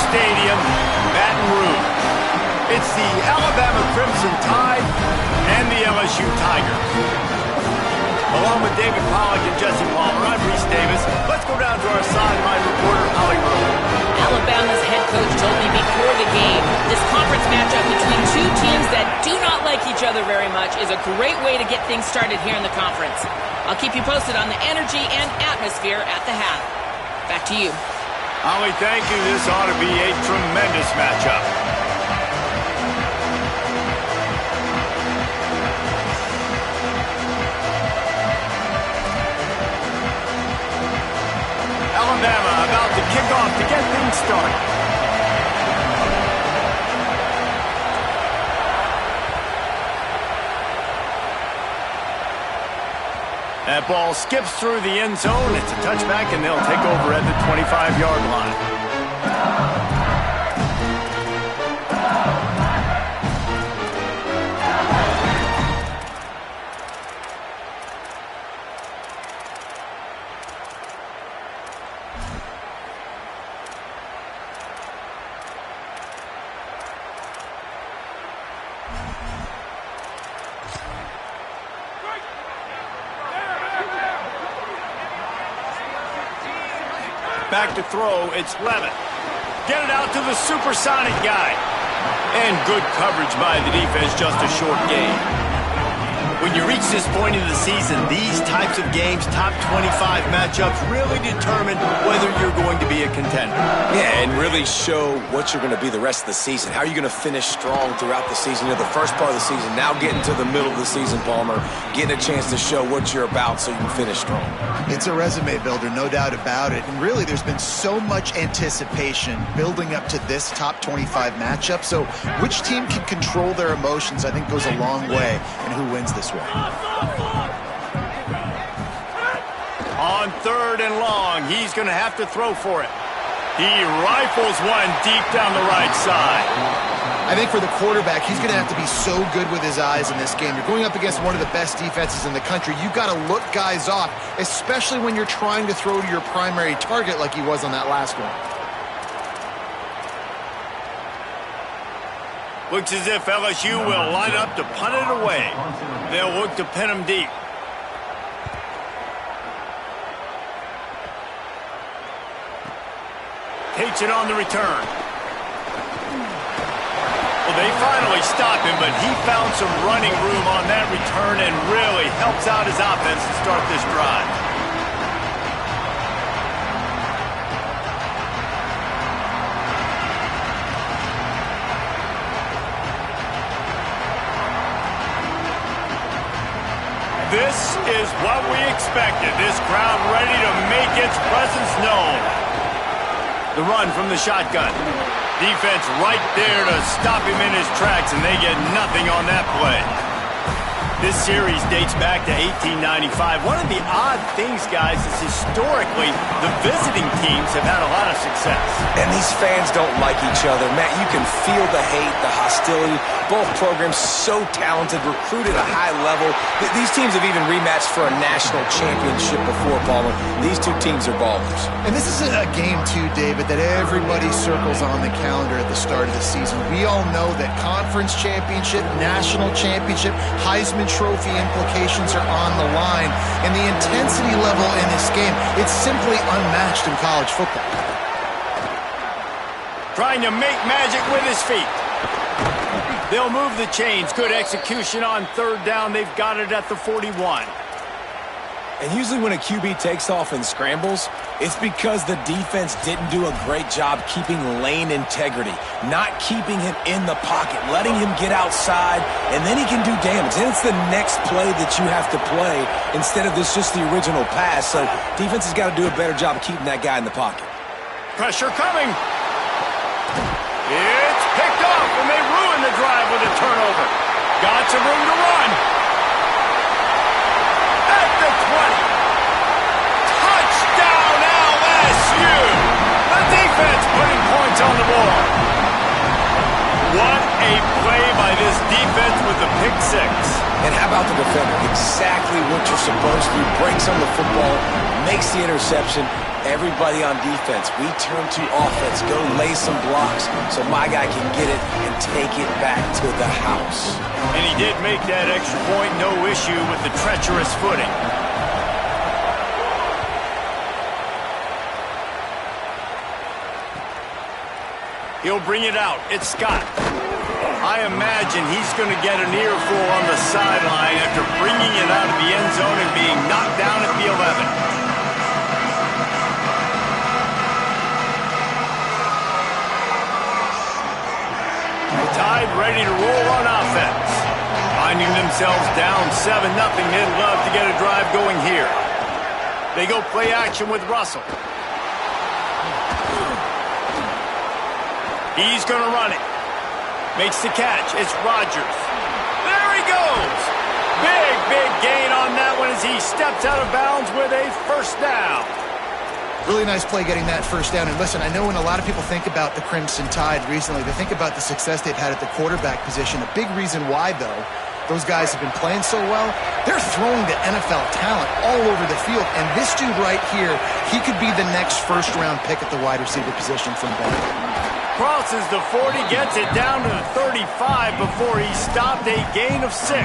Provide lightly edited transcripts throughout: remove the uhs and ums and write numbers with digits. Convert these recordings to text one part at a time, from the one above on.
Stadium, Baton Rouge. It's the Alabama Crimson Tide and the LSU Tigers. Along with David Pollack and Jesse Palmer, I'm Reese Davis. Let's go down to our sideline reporter, Holly Rowe. Alabama's head coach told me before the game, this conference matchup between two teams that do not like each other very much is a great way to get things started here in the conference. I'll keep you posted on the energy and atmosphere at the half. Back to you. Holly, thank you. This ought to be a tremendous matchup. Alabama about to kick off to get things started. That ball skips through the end zone. It's a touchback, and they'll take over at the 25-yard line. Back to throw, it's Levitt. Get it out to the supersonic guy. And good coverage by the defense, just a short gain. When you reach this point in the season, these types of games, top 25 matchups, really determine whether you're going to be a contender. Yeah, and really show what you're going to be the rest of the season. How are you going to finish strong throughout the season? You know, the first part of the season, now getting to the middle of the season, Palmer, getting a chance to show what you're about so you can finish strong. It's a resume builder, no doubt about it. And really, there's been so much anticipation building up to this top 25 matchup. So which team can control their emotions, I think, goes a long way in who wins this one. On 3rd and long, he's going to have to throw for it. He rifles one deep down the right side. I think for the quarterback, he's going to have to be so good with his eyes in this game. You're going up against one of the best defenses in the country. You've got to look guys off, especially when you're trying to throw to your primary target like he was on that last one. Looks as if LSU will line up to punt it away. They'll look to pin him deep. Takes it on the return. Well, they finally stopped him, but he found some running room on that return and really helps out his offense to start this drive. This is what we expected. This crowd ready to make its presence known. The run from the shotgun. Defense right there to stop him in his tracks, and they get nothing on that play. This series dates back to 1895. One of the odd things, guys, is historically the visiting teams have had a lot of success. And these fans don't like each other. Matt, you can feel the hate, the hostility. Both programs so talented, recruited at a high level. These teams have even rematched for a national championship before, Palmer. These two teams are ballers. And this is a game, too, David, that everybody circles on the calendar at the start of the season. We all know that conference championship, national championship, Heisman Trophy implications are on the line. And the intensity level in this game, it's simply unmatched in college football. Trying to make magic with his feet. They'll move the chains. Good execution on 3rd down. They've got it at the 41. And usually when a QB takes off and scrambles, it's because the defense didn't do a great job keeping lane integrity, not keeping him in the pocket, letting him get outside, and then he can do damage. Then it's the next play that you have to play instead of just the original pass. So defense has got to do a better job of keeping that guy in the pocket. Pressure coming. It's picked off, and they ruin the drive with a turnover. Got some room to run. At the 20. Touchdown, LSU. The defense putting points on the board. What a play by this defense with the pick six. And how about the defender? Exactly what you're supposed to do. Breaks on the football, makes the interception. Everybody on defense, we turn to offense. Go lay some blocks so my guy can get it and take it back to the house. And he did make that extra point, no issue with the treacherous footing. He'll bring it out. It's Scott. I imagine he's going to get an earful on the sideline after bringing it out of the end zone and being knocked down at the 11. Tide ready to roll on offense. Finding themselves down 7-0, they'd love to get a drive going here. They go play action with Russell. He's going to run it. Makes the catch. It's Rodgers. There he goes. Big gain on that one as he steps out of bounds with a first down. Really nice play getting that first down. And listen, I know when a lot of people think about the Crimson Tide recently, they think about the success they've had at the quarterback position. A big reason why, though, those guys have been playing so well, they're throwing the NFL talent all over the field. And this dude right here, he could be the next first-round pick at the wide receiver position from Bama. Crosses the 40, gets it down to the 35 before he stopped, a gain of 6.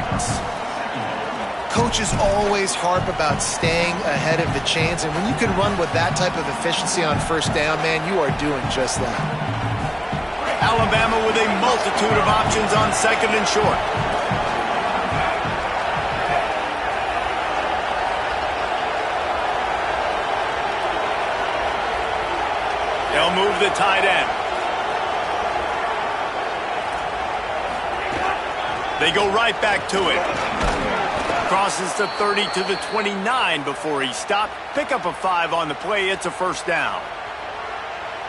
Coaches always harp about staying ahead of the chains, and when you can run with that type of efficiency on first down, man, you are doing just that. Alabama with a multitude of options on second and short. They'll move the tight end. They go right back to it. Crosses the 30 to the 29 before he stopped. Pick up a 5 on the play. It's a first down.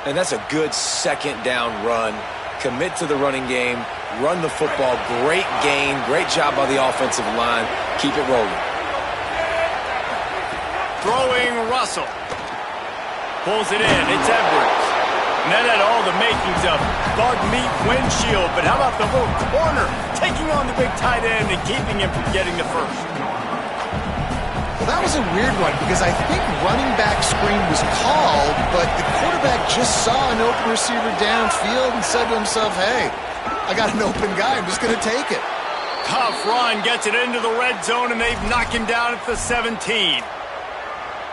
And that's a good second down run. Commit to the running game. Run the football. Great gain. Great job by the offensive line. Keep it rolling. Throwing Russell. Pulls it in. It's Edwards. And that had all the makings of bug meat windshield. But how about the little corner taking on the big tight end and keeping him from getting the first? Well, that was a weird one because I think running back screen was called, but the quarterback just saw an open receiver downfield and said to himself, hey, I got an open guy. I'm just going to take it. Tough run. Gets it into the red zone, and they've knocked him down at the 17.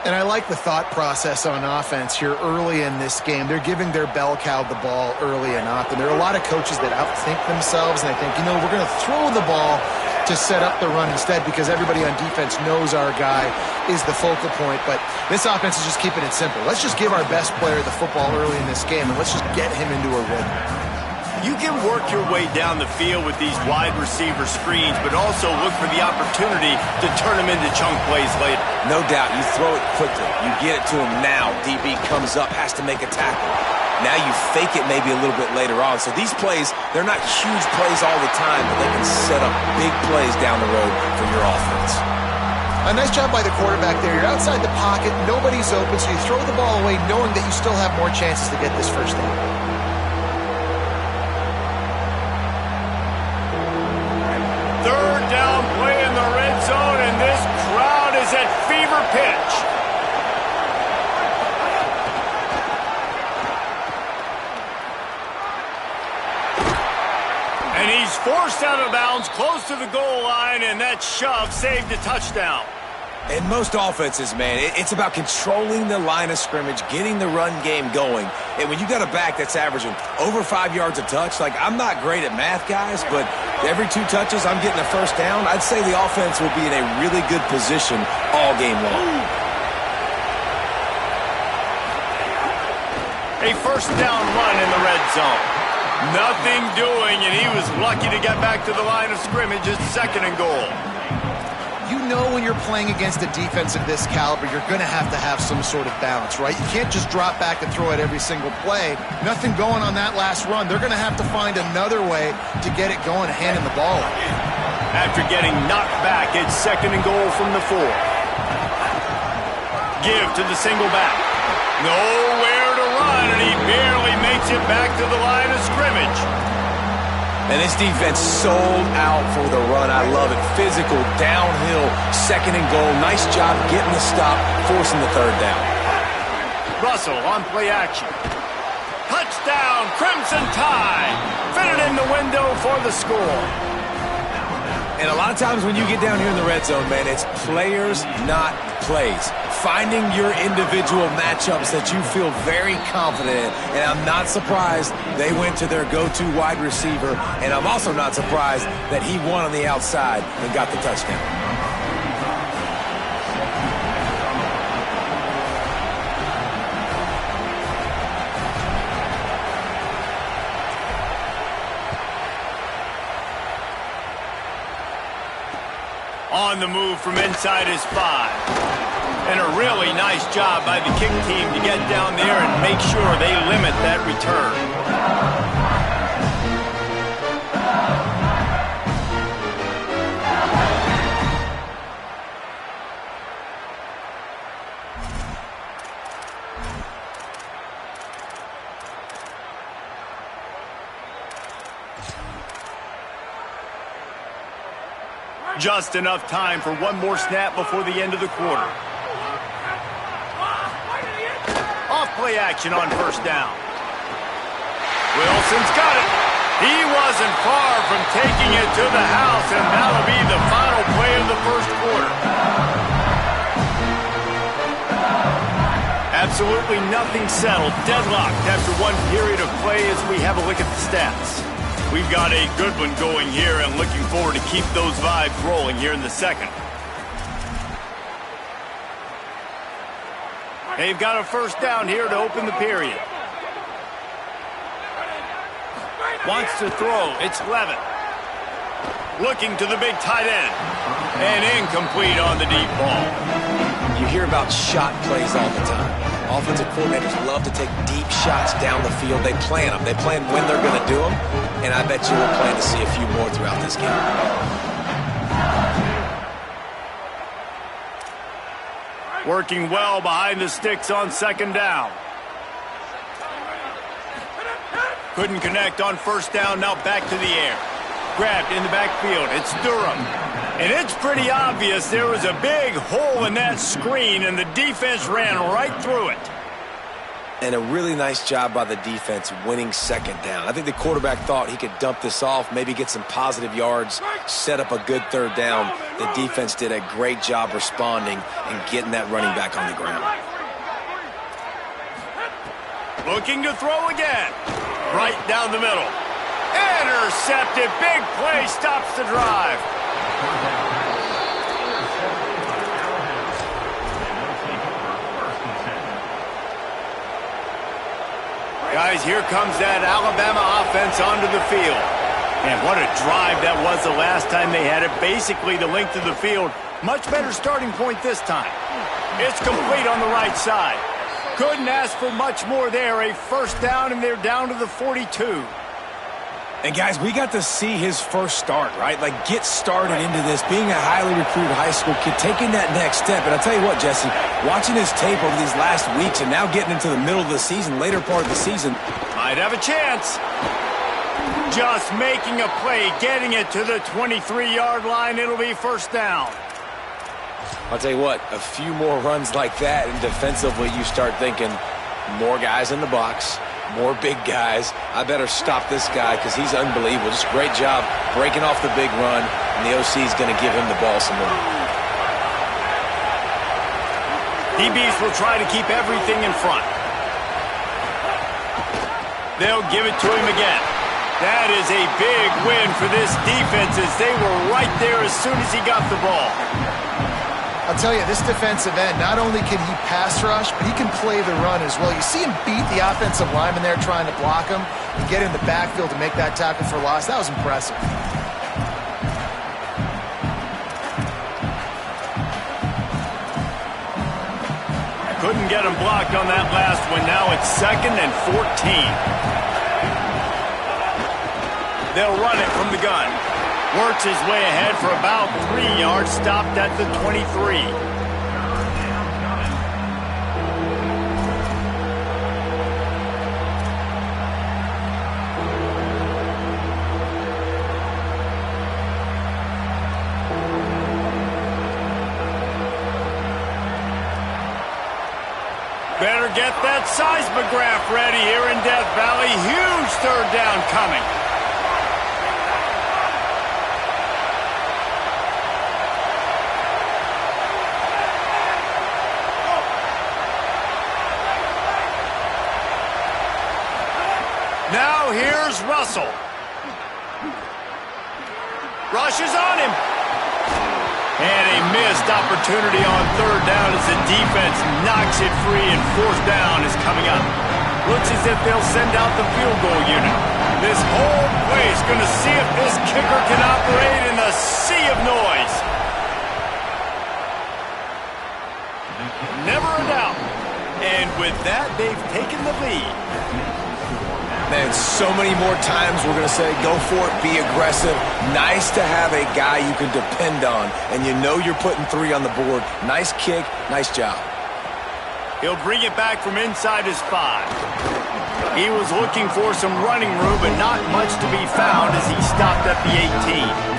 And I like the thought process on offense here early in this game. They're giving their bell cow the ball early and often. There are a lot of coaches that outthink themselves, and they think, we're going to throw the ball to set up the run instead because everybody on defense knows our guy is the focal point. But this offense is just keeping it simple. Let's just give our best player the football early in this game, and let's just get him into a rhythm. You can work your way down the field with these wide receiver screens, but also look for the opportunity to turn them into chunk plays later. No doubt. You throw it quickly. You get it to him now. DB comes up, has to make a tackle. Now you fake it maybe a little bit later on. So these plays, they're not huge plays all the time, but they can set up big plays down the road for your offense. A nice job by the quarterback there. You're outside the pocket. Nobody's open, so you throw the ball away knowing that you still have more chances to get this first down. Third down play in the red zone, and this crowd is at fever pitch. And he's forced out of bounds close to the goal line, and that shove saved a touchdown. In most offenses, man, it's about controlling the line of scrimmage, getting the run game going. And when you got a back that's averaging over 5 yards a touch, like I'm not great at math, guys, but every 2 touches I'm getting a first down, I'd say the offense will be in a really good position all game long. A first down run in the red zone. Nothing doing, and he was lucky to get back to the line of scrimmage. It's second and goal. You know when you're playing against a defense of this caliber, you're going to have some sort of balance, right? You can't just drop back and throw it every single play. Nothing going on that last run. They're going to have to find another way to get it going, handing the ball off. After getting knocked back, it's second and goal from the 4. Give to the single back. Nowhere to run, and he barely makes it back to the line of scrimmage. And this defense sold out for the run. I love it. Physical, downhill, second and goal. Nice job getting the stop, forcing the third down. Russell on play action. Touchdown, Crimson Tide. Fitted in the window for the score. And a lot of times when you get down here in the red zone, man, it's players, not plays. Finding your individual matchups that you feel very confident in. And I'm not surprised they went to their go-to wide receiver. And I'm also not surprised that he won on the outside and got the touchdown. On the move from inside his 5. And a really nice job by the kick team to get down there and make sure they limit that return. Just enough time for one more snap before the end of the quarter. Off play action on first down. Wilson's got it. He wasn't far from taking it to the house, and that'll be the final play of the first quarter. Absolutely nothing settled. Deadlocked after one period of play as we have a look at the stats. We've got a good one going here and looking forward to keep those vibes rolling here in the second. They've got a first down here to open the period. Wants to throw. It's Levitt. Looking to the big tight end. And incomplete on the deep ball. You hear about shot plays all the time. Offensive coordinators love to take deep shots down the field. They plan them. They plan when they're going to do them. And I bet you we'll plan to see a few more throughout this game. Working well behind the sticks on second down. Couldn't connect on first down. Now back to the air. Grabbed in the backfield. It's Durham. And it's pretty obvious there was a big hole in that screen, and the defense ran right through it. And a really nice job by the defense winning second down. I think the quarterback thought he could dump this off, maybe get some positive yards, set up a good third down. The defense did a great job responding and getting that running back on the ground. Looking to throw again. Right down the middle. Intercepted. Big play stops the drive. Guys, here comes that Alabama offense onto the field. And what a drive that was the last time they had it. Basically the length of the field. Much better starting point this time. It's complete on the right side. Couldn't ask for much more there. A first down, and they're down to the 42. And guys, we got to see his first start, right? Like, get started into this, being a highly recruited high school kid, taking that next step. And I'll tell you what, Jesse, watching his tape over these last weeks and now getting into the middle of the season, later part of the season. Might have a chance. Just making a play, getting it to the 23-yard line. It'll be first down. I'll tell you what, a few more runs like that, and defensively you start thinking more guys in the box, more big guys. I better stop this guy because he's unbelievable. Just a great job breaking off the big run, and the OC is going to give him the ball some more. DBs will try to keep everything in front. They'll give it to him again. That is a big win for this defense as they were right there as soon as he got the ball. I'll tell you, this defensive end, not only can he pass rush, but he can play the run as well. You see him beat the offensive lineman there trying to block him and get in the backfield to make that tackle for loss. That was impressive. Couldn't get him blocked on that last one. Now it's 2nd and 14. They'll run it from the gun. Works his way ahead for about 3 yards, stopped at the 23. get that seismograph ready here in Death Valley. Huge third down coming. Now here's Russell. Rushes on him. And a missed opportunity on third down as the defense knocks it free and fourth down is coming up. Looks as if they'll send out the field goal unit. This whole place going to see if this kicker can operate in the sea of noise. Never a doubt. And with that, they've taken the lead. Man, so many more times we're going to say, go for it, be aggressive. Nice to have a guy you can depend on, and you know you're putting 3 on the board. Nice kick, nice job. He'll bring it back from inside his 5. He was looking for some running room, but not much to be found as he stopped at the 18.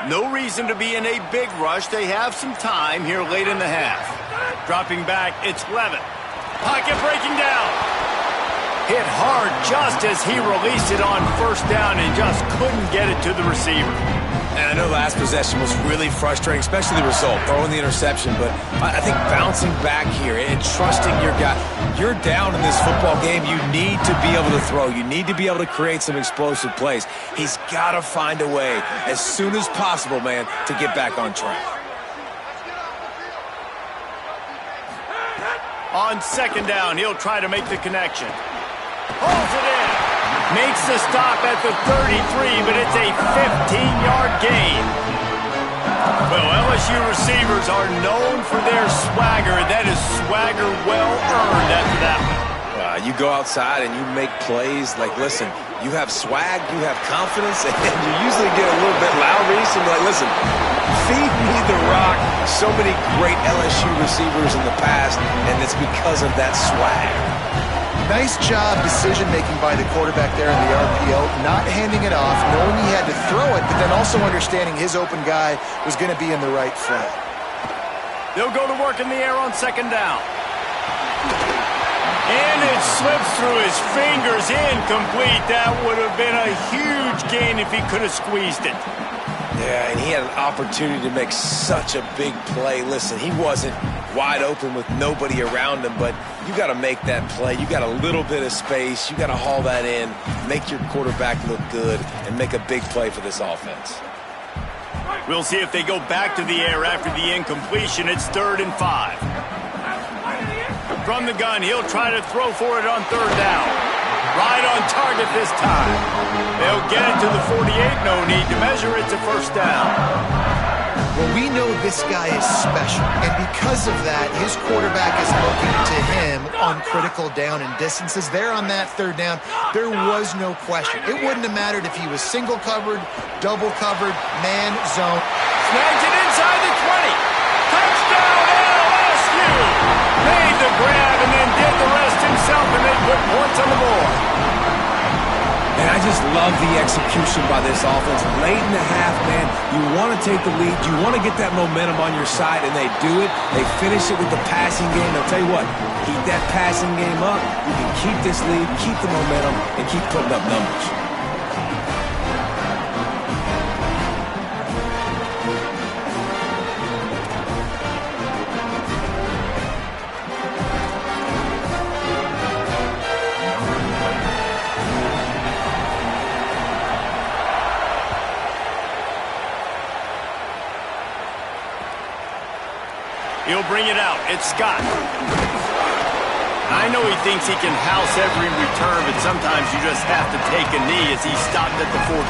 No reason to be in a big rush. They have some time here late in the half. Dropping back, it's Levitt. Pocket breaking down. Hit hard just as he released it on first down and just couldn't get it to the receiver. And I know last possession was really frustrating, especially the result, throwing the interception. But I think bouncing back here and trusting your guy. You're down in this football game. You need to be able to throw. You need to be able to create some explosive plays. He's got to find a way as soon as possible, man, to get back on track. On second down, he'll try to make the connection. Holds it in. Makes the stop at the 33, but it's a 15-yard gain. Well, LSU receivers are known for their swagger. That is swagger well-earned after that one. You go outside and you make plays. Like, listen, you have swag, you have confidence, and you usually get a little bit loud. So like, listen, feed me the rock. So many great LSU receivers in the past, and it's because of that swag. Nice job decision-making by the quarterback there in the RPO, not handing it off, knowing he had to throw it, but then also understanding his open guy was going to be in the right front. They'll go to work in the air on second down. And it slips through his fingers, incomplete. That would have been a huge gain if he could have squeezed it. Yeah, and he had an opportunity to make such a big play. Listen, he wasn't wide open with nobody around him, but you got to make that play. You got a little bit of space. You got to haul that in, make your quarterback look good, and make a big play for this offense. We'll see if they go back to the air after the incompletion. It's 3rd and 5. From the gun, he'll try to throw for it on third down. Right on target this time. They'll get it to the 48. No need to measure. It's a first down. Well, we know this guy is special, and because of that, his quarterback is looking to him on critical down and distances. There on that third down, there was no question. It wouldn't have mattered if he was single covered, double covered, man, zone. Snags it inside the 20. Touchdown, LSU! Made the grab and then did the rest himself, and they put points on the board. And I just love the execution by this offense. Late in the half, man, you want to take the lead. You want to get that momentum on your side, and they do it. They finish it with the passing game. I'll tell you what, keep that passing game up. You can keep this lead, keep the momentum, and keep putting up numbers. He'll bring it out. It's Scott. I know he thinks he can house every return, but sometimes you just have to take a knee as he stopped at the 14.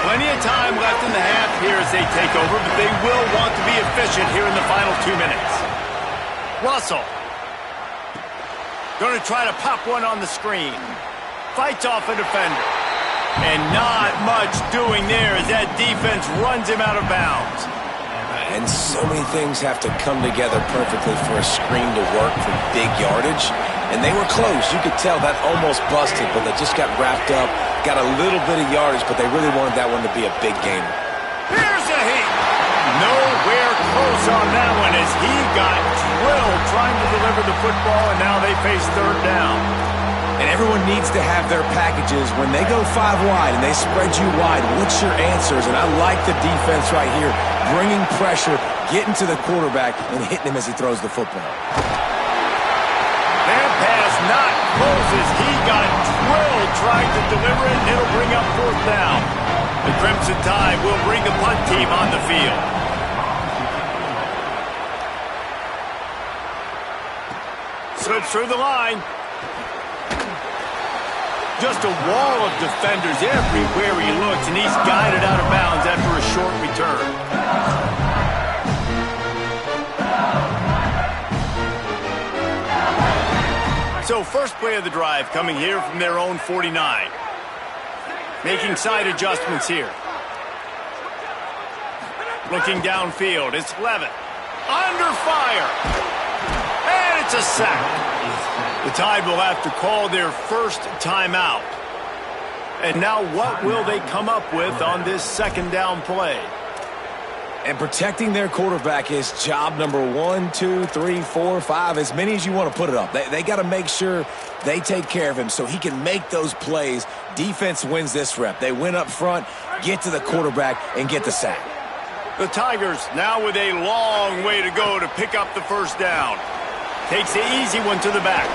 Plenty of time left in the half here as they take over, but they will want to be efficient here in the final 2 minutes. Russell. Going to try to pop one on the screen. Fights off a defender. And not much doing there as that defense runs him out of bounds. And so many things have to come together perfectly for a screen to work for big yardage. And they were close. You could tell that almost busted, but they just got wrapped up, got a little bit of yardage, but they really wanted that one to be a big gainer. Here's a heat. Nowhere close on that one as he got drilled trying to deliver the football, and now they face third down. And everyone needs to have their packages. When they go 5 wide and they spread you wide, what's your answers? And I like the defense right here, bringing pressure, getting to the quarterback, and hitting him as he throws the football. That pass not close as he got drilled trying to deliver it, and it'll bring up fourth down. The Crimson Tide will bring the punt team on the field. Slips through the line. Just a wall of defenders everywhere he looks, and he's guided out of bounds after a short return. So first play of the drive coming here from their own 49. Making side adjustments here. Looking downfield, it's Levitt. Under fire. And it's a sack. The Tide will have to call their first timeout. And now what will they come up with on this second down play? And protecting their quarterback is job number 1, 2, 3, 4, 5, as many as you want to put it up. They got to make sure they take care of him so he can make those plays. Defense wins this rep. They win up front, get to the quarterback, and get the sack. The Tigers now with a long way to go to pick up the first down. Takes the easy one to the back.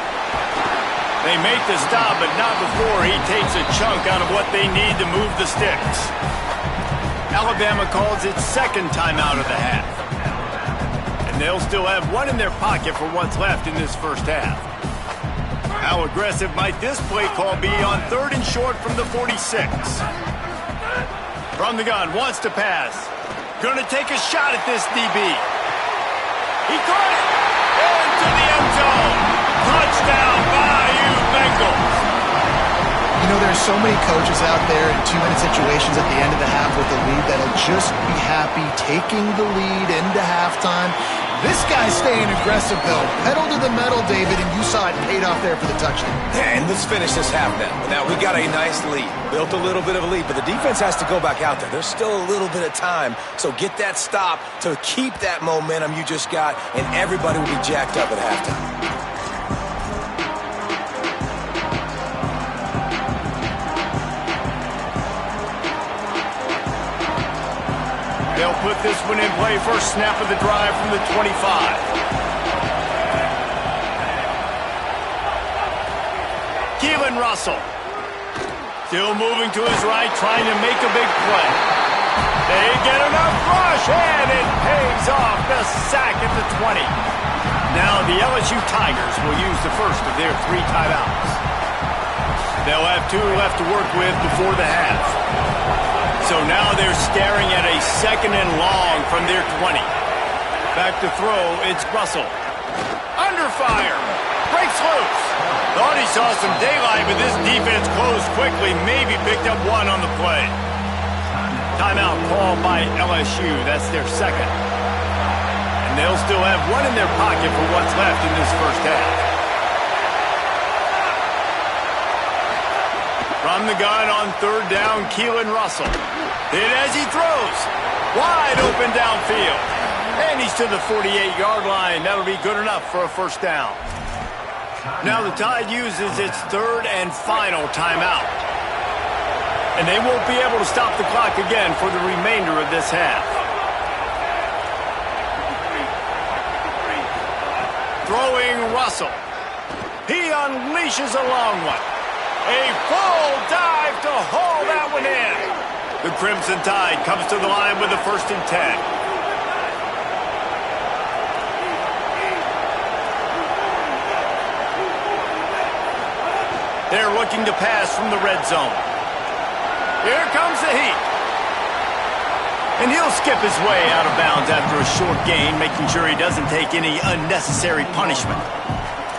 They make the stop, but not before he takes a chunk out of what they need to move the sticks. Alabama calls its second timeout of the half. And they'll still have one in their pocket for what's left in this first half. How aggressive might this play call be on third and short from the 46? From the gun, wants to pass. Gonna take a shot at this DB. He caught it! Into the end zone! Touchdown, Bayou Bengals! You know, there's so many coaches out there in 2-minute situations at the end of the half with the lead that'll just be happy taking the lead into halftime. This guy's staying aggressive, though. Pedal to the metal, David, and you saw it paid off there for the touchdown. And let's finish this half now. Now, we got a nice lead. Built a little bit of a lead, but the defense has to go back out there. There's still a little bit of time, so get that stop to keep that momentum you just got, and everybody will be jacked up at halftime. They'll put this one in play first snap of the drive from the 25. Keelan Russell. Still moving to his right, trying to make a big play. They get enough rush, and it pays off the sack at the 20. Now the LSU Tigers will use the first of their 3 timeouts. They'll have 2 left to work with before the half. So now they're staring at a second and long from their 20. Back to throw, it's Russell. Under fire. Breaks loose. Thought he saw some daylight, but this defense closed quickly. Maybe picked up 1 on the play. Timeout called by LSU. That's their second. And they'll still have 1 in their pocket for what's left in this first half. From the gun on third down, Keelan Russell. Hit as he throws. Wide open downfield. And he's to the 48-yard line. That'll be good enough for a first down. Now the Tide uses its third and final timeout. And they won't be able to stop the clock again for the remainder of this half. Throwing Russell. He unleashes a long one. A full dive to haul that one in. The Crimson Tide comes to the line with a 1st and 10. They're looking to pass from the red zone. Here comes the heat. And he'll skip his way out of bounds after a short gain, making sure he doesn't take any unnecessary punishment.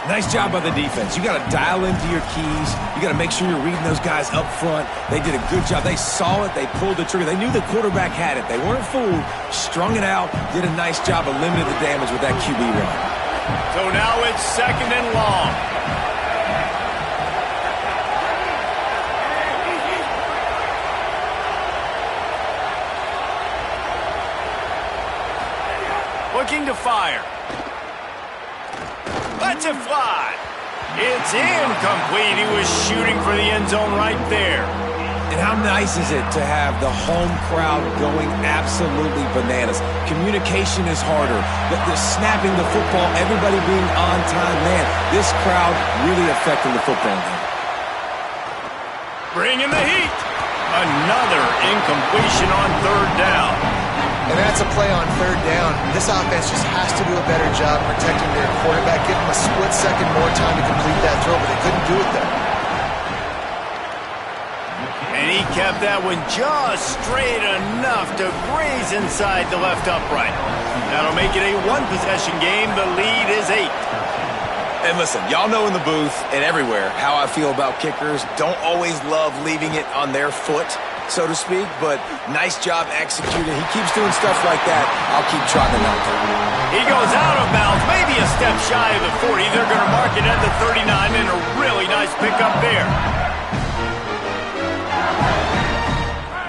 Nice job by the defense. You got to dial into your keys. You got to make sure you're reading those guys up front. They did a good job. They saw it. They pulled the trigger. They knew the quarterback had it. They weren't fooled. Strung it out. Did a nice job of limiting the damage with that QB run. So now it's 2nd and long. Looking to fire. Lets it fly. It's incomplete. He was shooting for the end zone right there. And how nice is it to have the home crowd going absolutely bananas? Communication is harder. The snapping the football, everybody being on time. Man, this crowd really affecting the football game. Bringing the heat. Another incompletion on 3rd down. And that's a play on 3rd down. This offense just has to do a better job protecting their quarterback, give him a split second more time to complete that throw, but they couldn't do it there. And he kept that one just straight enough to graze inside the left upright. That'll make it a one-possession game. The lead is 8. And listen, y'all know in the booth and everywhere how I feel about kickers. Don't always love leaving it on their foot, so to speak, but nice job executing. He keeps doing stuff like that. I'll keep trotting out to him. He goes out of bounds, maybe a step shy of the 40. They're going to mark it at the 39, and a really nice pickup there.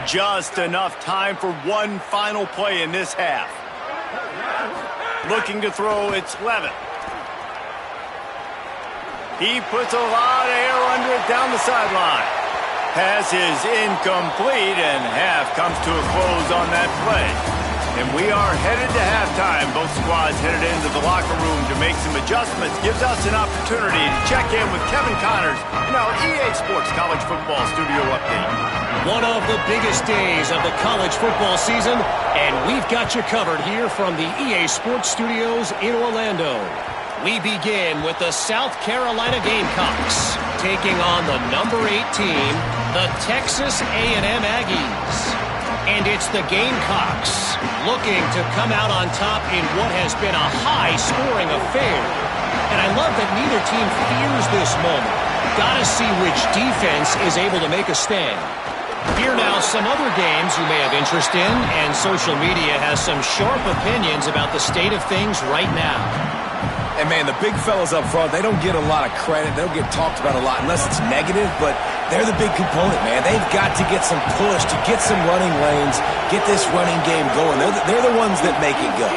Just enough time for one final play in this half. Looking to throw, it's Levin. He puts a lot of air under it down the sideline. Pass is incomplete, and half comes to a close on that play. And we are headed to halftime. Both squads headed into the locker room to make some adjustments. Gives us an opportunity to check in with Kevin Connors in our EA Sports College Football Studio Update. One of the biggest days of the college football season, and we've got you covered here from the EA Sports Studios in Orlando. We begin with the South Carolina Gamecocks taking on the number 8 team, the Texas A&M Aggies. And it's the Gamecocks looking to come out on top in what has been a high-scoring affair. And I love that neither team fears this moment. Gotta see which defense is able to make a stand. Here now some other games you may have interest in, and social media has some sharp opinions about the state of things right now. And, man, the big fellas up front, they don't get a lot of credit. They don't get talked about a lot unless it's negative, but they're the big component, man. They've got to get some push, to get some running lanes, get this running game going. They're the ones that make it go.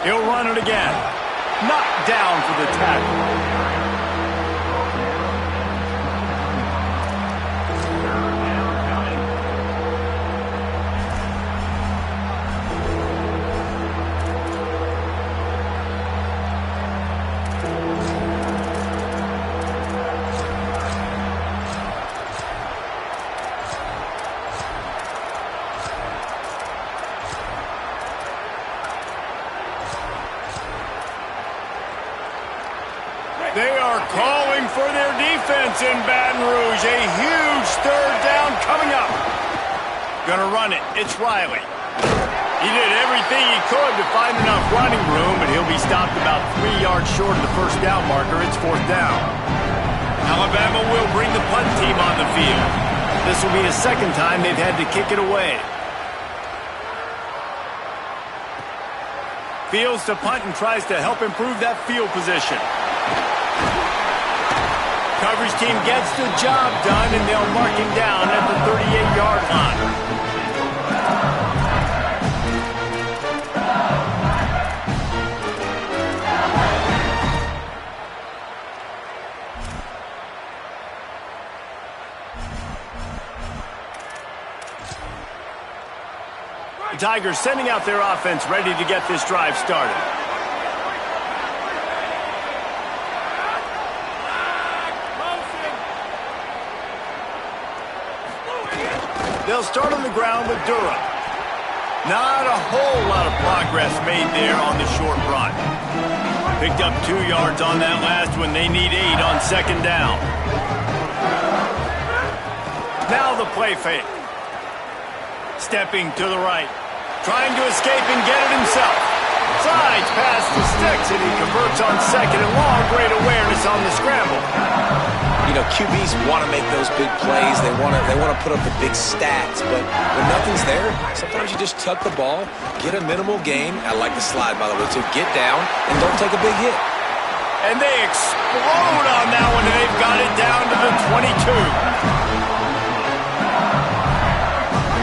He'll run it again. Knocked down for the tackle. They are calling for their defense in Baton Rouge. A huge 3rd down coming up. Gonna run it. It's Riley. He did everything he could to find enough running room, but he'll be stopped about 3 yards short of the 1st down marker. It's 4th down. Alabama will bring the punt team on the field. This will be the 2nd time they've had to kick it away. Fields to punt and tries to help improve that field position. Coverage team gets the job done, and they'll mark him down at the 38-yard line. The Tigers sending out their offense ready to get this drive started. They'll start on the ground with Durham. Not a whole lot of progress made there on the short run. Picked up 2 yards on that last one. They need 8 on 2nd down. Now the play fake. Stepping to the right. Trying to escape and get it himself. Slides past the sticks, and he converts on second and long. Great awareness on the scramble. You know, QBs want to make those big plays. They want to put up the big stats. But when nothing's there, sometimes you just tuck the ball, get a minimal gain. I like the slide, by the way, to get down and don't take a big hit. And they explode on that one, and they've got it down to the 22.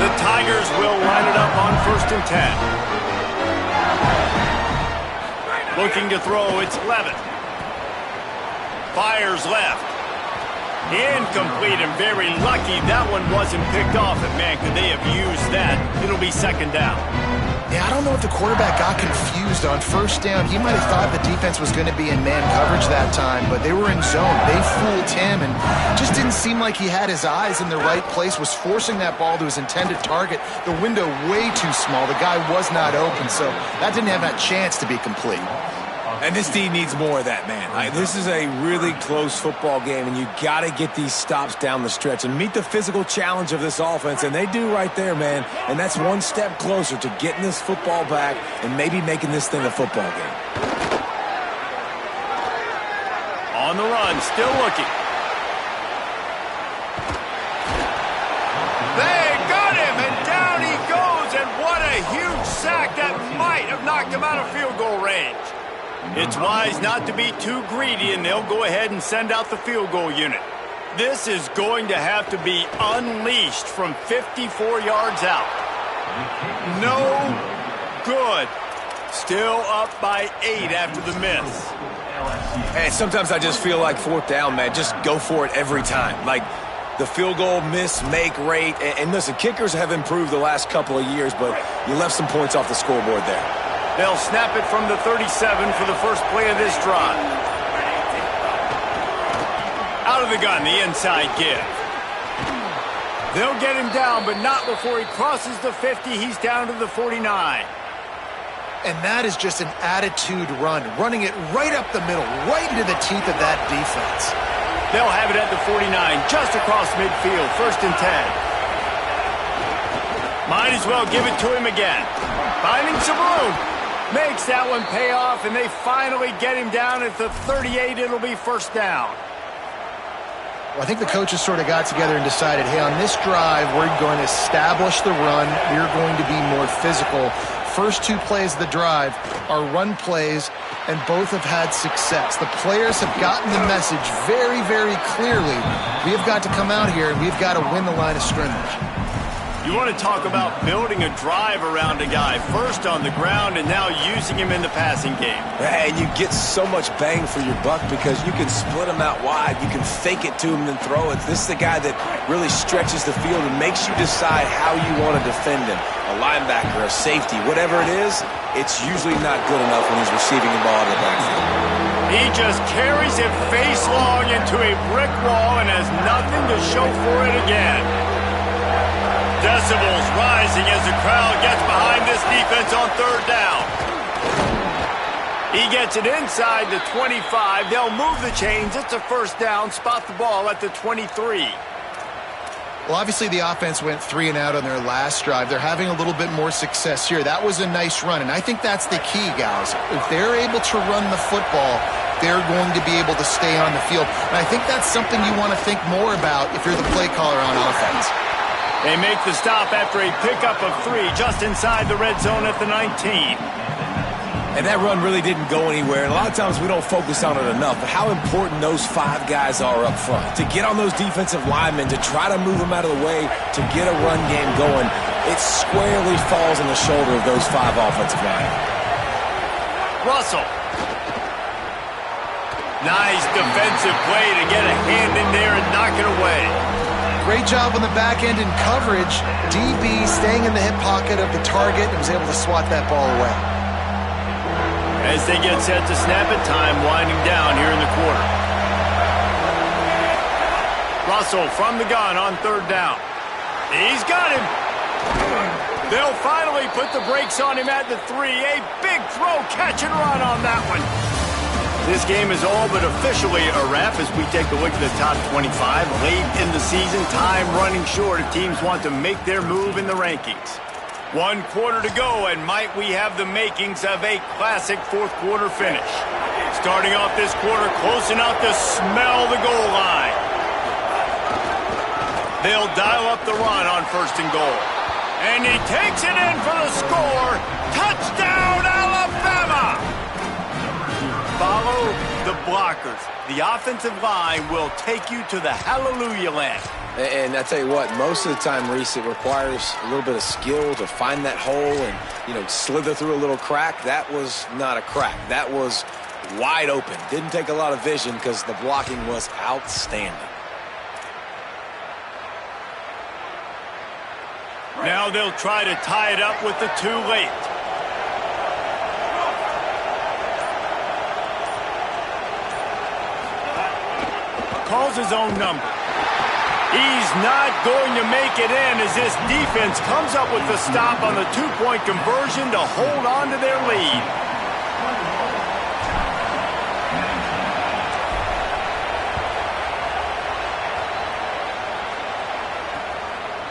The Tigers will line it up on 1st and 10. Looking to throw, it's Levin. Fires left. Incomplete, and very lucky that one wasn't picked off. And man, could they have used that? It'll be 2nd down. Yeah, I don't know if the quarterback got confused on 1st down. He might have thought the defense was going to be in man coverage that time, but they were in zone. They fooled him, and just didn't seem like he had his eyes in the right place, was forcing that ball to his intended target. The window way too small. The guy was not open, so that didn't have that chance to be complete. And this team needs more of that, man. This is a really close football game, and you got to get these stops down the stretch and meet the physical challenge of this offense, and they do right there, man. And that's one step closer to getting this football back and maybe making this thing a football game. On the run, still looking. They got him, and down he goes, and what a huge sack that might have knocked him out of field goal range. It's wise not to be too greedy, and they'll go ahead and send out the field goal unit. This is going to have to be unleashed from 54 yards out. No good. Still up by 8 after the miss. And sometimes I just feel like 4th down, man, just go for it every time. Like the field goal miss-make rate. And listen, kickers have improved the last couple of years, but you left some points off the scoreboard there. They'll snap it from the 37 for the first play of this drive. Out of the gun, the inside give. They'll get him down, but not before he crosses the 50. He's down to the 49. And that is just an attitude run, running it right up the middle, right into the teeth of that defense. They'll have it at the 49, just across midfield, 1st and 10. Might as well give it to him again. Finding some room. Makes that one pay off, and they finally get him down at the 38. It'll be 1st down. Well, I think the coaches sort of got together and decided, hey, on this drive, we're going to establish the run. We're going to be more physical. First 2 plays of the drive are run plays, and both have had success. The players have gotten the message very, very clearly. We have got to come out here, and we've got to win the line of scrimmage. You want to talk about building a drive around a guy, first on the ground and now using him in the passing game. And you get so much bang for your buck because you can split him out wide. You can fake it to him and then throw it. This is the guy that really stretches the field and makes you decide how you want to defend him. A linebacker, a safety, whatever it is, it's usually not good enough when he's receiving the ball out of the backfield. He just carries it face long into a brick wall and has nothing to show for it again. Decibels rising as the crowd gets behind this defense on 3rd down. He gets it inside the 25. They'll move the chains. It's a 1st down. Spot the ball at the 23. Well, obviously the offense went 3 and out on their last drive. They're having a little bit more success here. That was a nice run, and I think that's the key, guys. If they're able to run the football, they're going to be able to stay on the field. And I think that's something you want to think more about if you're the play caller on offense. They make the stop after a pickup of 3 just inside the red zone at the 19. And that run really didn't go anywhere. And a lot of times we don't focus on it enough, but how important those 5 guys are up front. To get on those defensive linemen, to try to move them out of the way, to get a run game going, it squarely falls on the shoulder of those 5 offensive linemen. Russell. Nice defensive play to get a hand in there and knock it away. Great job on the back end in coverage. DB staying in the hip pocket of the target and was able to swat that ball away. As they get set to snap it, time winding down here in the quarter. Russell from the gun on 3rd down. He's got him. They'll finally put the brakes on him at the 3. A big throw, catch and run on that one. This game is all but officially a wrap as we take a look at the top 25. Late in the season, time running short if teams want to make their move in the rankings. 1 quarter to go, and might we have the makings of a classic fourth quarter finish. Starting off this quarter close enough to smell the goal line. They'll dial up the run on 1st and goal. And he takes it in for the score. Touchdown, Alabama! Follow the blockers. The offensive line will take you to the hallelujah land. And I tell you what, most of the time, Reese, it requires a little bit of skill to find that hole and, slither through a little crack. That was not a crack. That was wide open. Didn't take a lot of vision because the blocking was outstanding. Now they'll try to tie it up with the too late. Calls his own number. He's not going to make it in as this defense comes up with the stop on the 2-point conversion to hold on to their lead.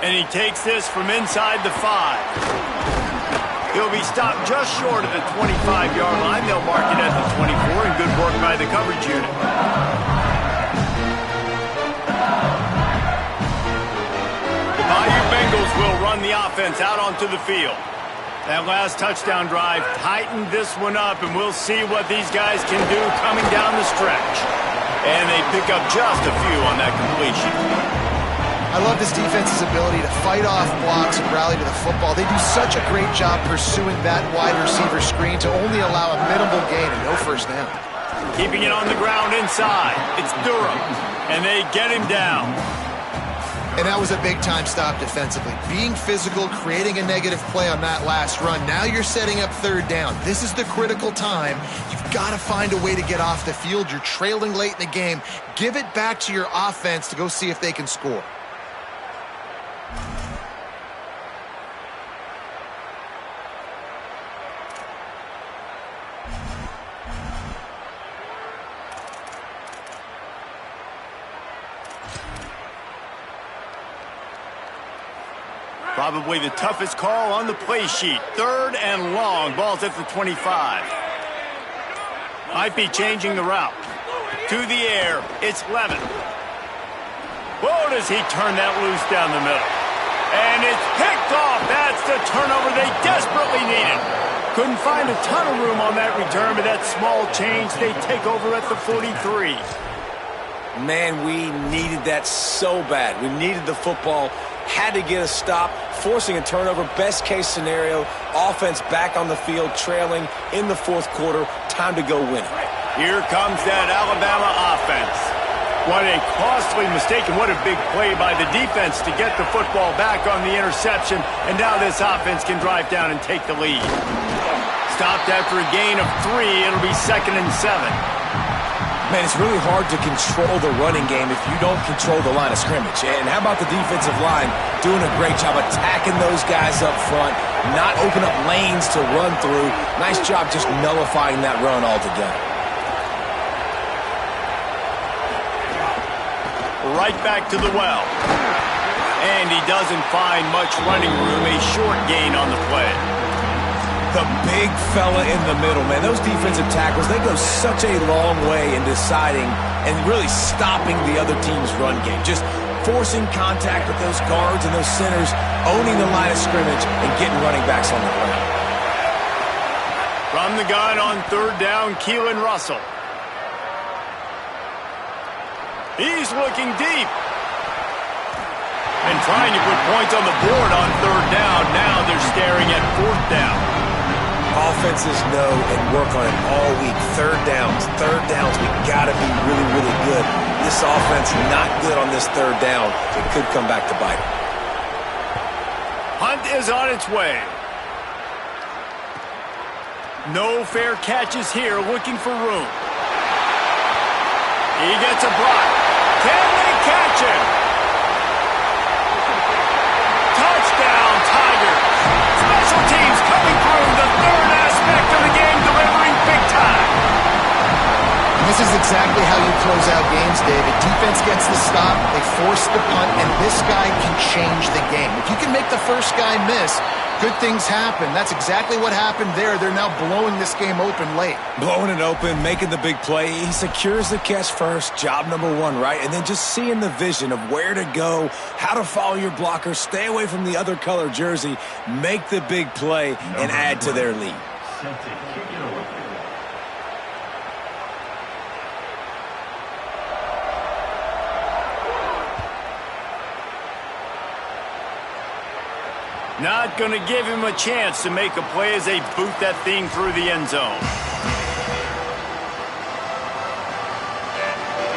And he takes this from inside the 5. He'll be stopped just short of the 25-yard line. They'll mark it at the 24, and good work by the coverage unit. Bengals will run the offense out onto the field. That last touchdown drive tightened this one up, and we'll see what these guys can do coming down the stretch. And they pick up just a few on that completion. I love this defense's ability to fight off blocks and rally to the football. They do such a great job pursuing that wide receiver screen to only allow a minimal gain and no first down. Keeping it on the ground inside. It's Durham, and they get him down. And that was a big-time stop defensively. Being physical, creating a negative play on that last run. Now you're setting up 3rd down. This is the critical time. You've got to find a way to get off the field. You're trailing late in the game. Give it back to your offense to go see if they can score. Probably the toughest call on the play sheet. 3rd and long. Ball's at the 25. Might be changing the route. To the air. It's Levin. Whoa, does he turn that loose down the middle. And it's picked off. That's the turnover they desperately needed. Couldn't find a ton of room on that return, but that small change, they take over at the 43. Man, we needed that so bad. We needed the football. Had to get a stop, forcing a turnover. Best case scenario, offense back on the field, trailing in the 4th quarter. Time to go win it. Here comes that Alabama offense. What a costly mistake, and what a big play by the defense to get the football back on the interception. And now this offense can drive down and take the lead. Stopped after a gain of 3. It'll be 2nd and 7. Man, it's really hard to control the running game if you don't control the line of scrimmage. And how about the defensive line doing a great job attacking those guys up front, not open up lanes to run through. Nice job just nullifying that run altogether. Right back to the well. And he doesn't find much running room, a short gain on the play. The big fella in the middle, man. Those defensive tackles, they go such a long way in deciding and really stopping the other team's run game. Just forcing contact with those guards and those centers, owning the line of scrimmage, and getting running backs on the ground. From the gun on 3rd down, Keelan Russell. He's looking deep. And trying to put points on the board on 3rd down. Now they're staring at 4th down. Offenses know and work on it all week. 3rd downs. We got to be really, really good. This offense not good on this 3rd down. It could come back to bite. Hunt is on its way. No fair catches here, looking for room. He gets a block. Can they catch him? Touchdown, Tigers. Special teams coming through, the 3rd aspect of the game, delivering big time. This is exactly how you close out games, David. Defense gets the stop, they force the punt, and this guy can change the game. If you can make the first guy miss, good things happen. That's exactly what happened there. They're now blowing this game open late. Blowing it open, making the big play. He secures the catch first, job number one, right? And then just seeing the vision of where to go, how to follow your blocker, stay away from the other color jersey, make the big play, and add to their lead. Not going to give him a chance to make a play as they boot that thing through the end zone.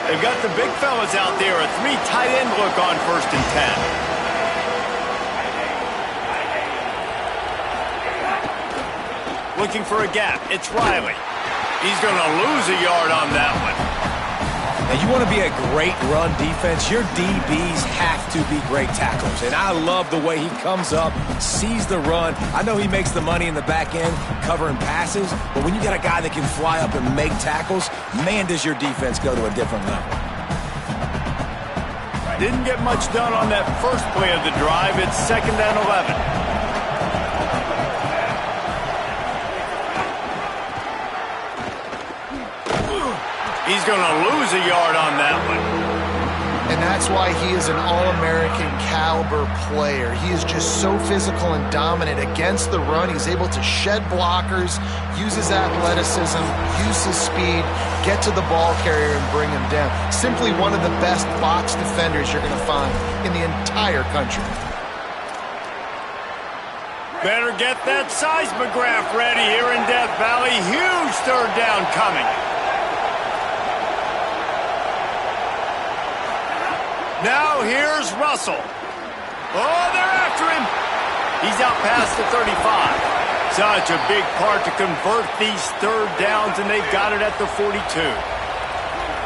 They've got the big fellas out there. A 3 tight end look on 1st and 10. Looking for a gap. It's Riley. He's going to lose a yard on that one. Now, you want to be a great run defense, your DBs have to be great tacklers. And I love the way he comes up, sees the run. I know he makes the money in the back end covering passes, but when you got a guy that can fly up and make tackles, man, does your defense go to a different level. Didn't get much done on that first play of the drive. It's 2nd and 11. He's going to lose a yard on that one. And that's why he is an All-American caliber player. He is just so physical and dominant against the run. He's able to shed blockers, use his athleticism, use his speed, get to the ball carrier and bring him down. Simply one of the best box defenders you're going to find in the entire country. Better get that seismograph ready here in Death Valley. Huge 3rd down coming. Now here's Russell. Oh, they're after him. He's out past the 35. Such a big part to convert these 3rd downs, and they've got it at the 42.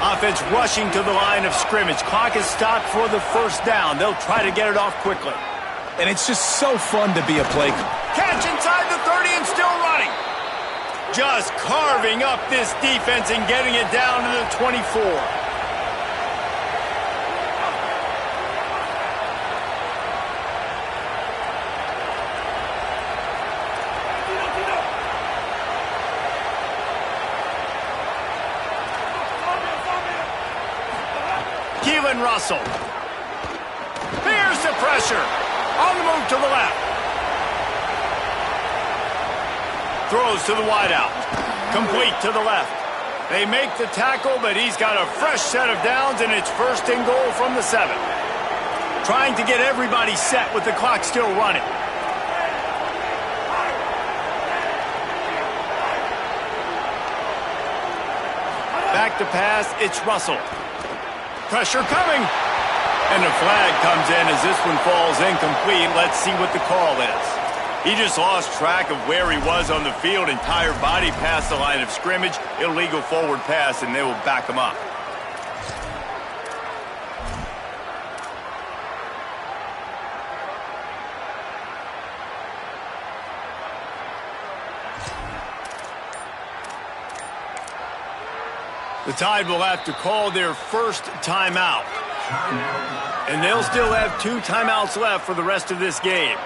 Offense rushing to the line of scrimmage. Clock is stopped for the 1st down. They'll try to get it off quickly. And it's just so fun to be a play. Catch inside the 30 and still running. Just carving up this defense and getting it down to the 24. Russell. Here's the pressure. On the move to the left. Throws to the wideout. Complete to the left. They make the tackle, but he's got a fresh set of downs, and it's 1st and goal from the 7. Trying to get everybody set with the clock still running. Back to pass, it's Russell. Pressure coming. And the flag comes in as this one falls incomplete. Let's see what the call is. He just lost track of where he was on the field. Entire body past the line of scrimmage. Illegal forward pass, and they will back him up. The Tide will have to call their 1st timeout. And they'll still have 2 timeouts left for the rest of this game.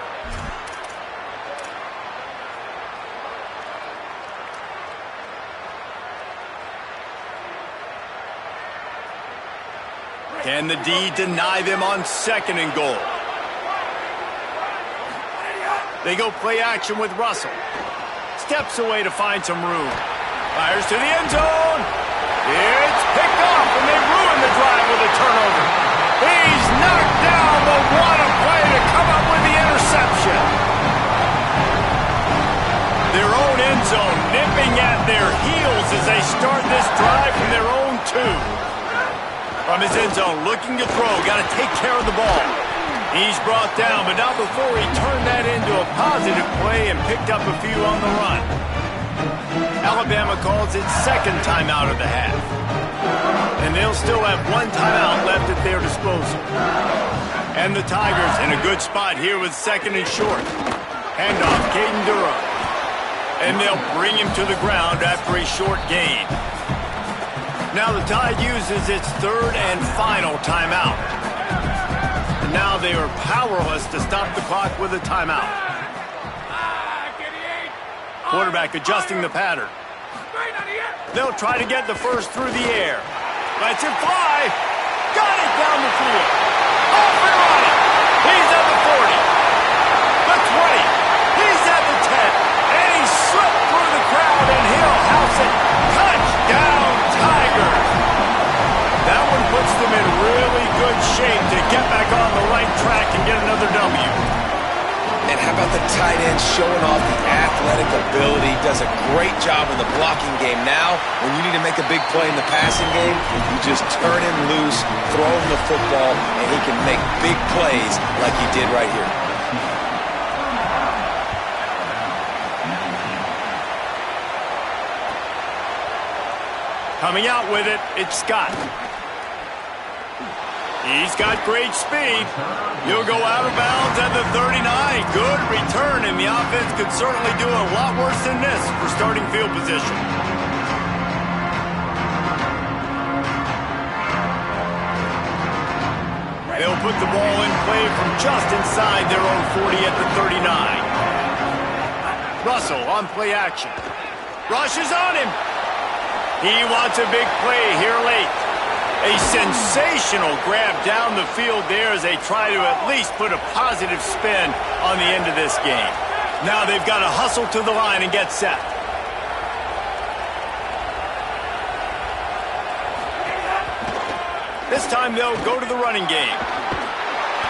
Can the D deny them on 2nd and goal? They go play action with Russell. Steps away to find some room. Fires to the end zone. It's picked off, and they ruin the drive with a turnover. He's knocked down, but what a play to come up with the interception. Their own end zone nipping at their heels as they start this drive from their own 2. From his end zone, looking to throw, got to take care of the ball. He's brought down, but not before he turned that into a positive play and picked up a few on the run. Alabama calls its 2nd timeout of the half. And they'll still have 1 timeout left at their disposal. And the Tigers in a good spot here with 2nd and short. Handoff, Caden Durham. And they'll bring him to the ground after a short gain. Now the Tide uses its third and final timeout. And now they are powerless to stop the clock with a timeout. Quarterback adjusting the pattern. They'll try to get the first through the air. Lets it fly. Got it down the field. Off and running. He's at the 40. The 20. He's at the 10. And he slipped through the crowd, and he'll house it. Touchdown, Tigers. That one puts them in really good shape to get back on the right track and get another W. And how about the tight end showing off the athletic ability? Does a great job in the blocking game. Now, when you need to make a big play in the passing game, you just turn him loose, throw him the football, and he can make big plays like he did right here. Coming out with it, it's Scott. He's got great speed. He'll go out of bounds at the 39. Good return, and the offense could certainly do a lot worse than this for starting field position. They'll put the ball in play from just inside their own 40 at the 39. Russell on play action. Rushes on him. He wants a big play here late. A sensational grab down the field there as they try to at least put a positive spin on the end of this game. Now they've got to hustle to the line and get set. This time they'll go to the running game.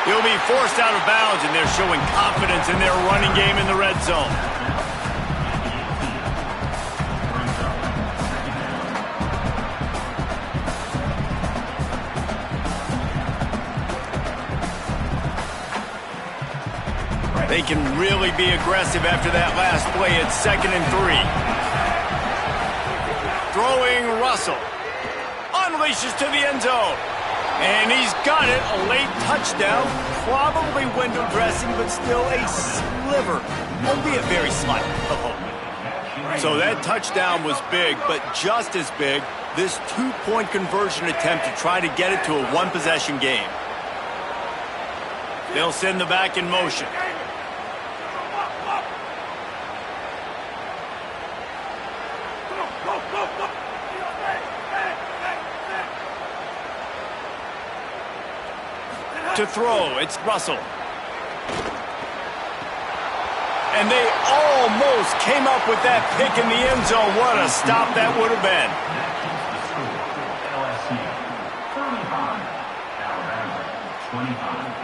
He'll be forced out of bounds, and they're showing confidence in their running game in the red zone. They can really be aggressive after that last play. It's 2nd and 3. Throwing Russell. Unleashes to the end zone. And he's got it. A late touchdown. Probably window dressing, but still a sliver. Albeit very slight. So that touchdown was big, but just as big, this 2-point conversion attempt to try to get it to a one-possession game. They'll send the back in motion. To throw, it's Russell. And they almost came up with that pick in the end zone. What a stop that would have been. LSU, 35, Alabama, 25.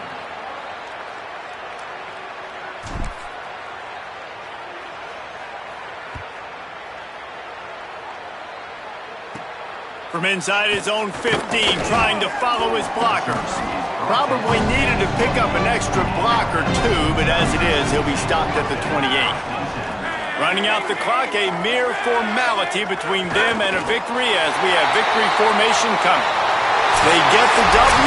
From inside his own 15, trying to follow his blockers. Probably needed to pick up an extra block or two, but as it is, he'll be stopped at the 28. Running out the clock, a mere formality between them and a victory as we have victory formation coming. They get the W.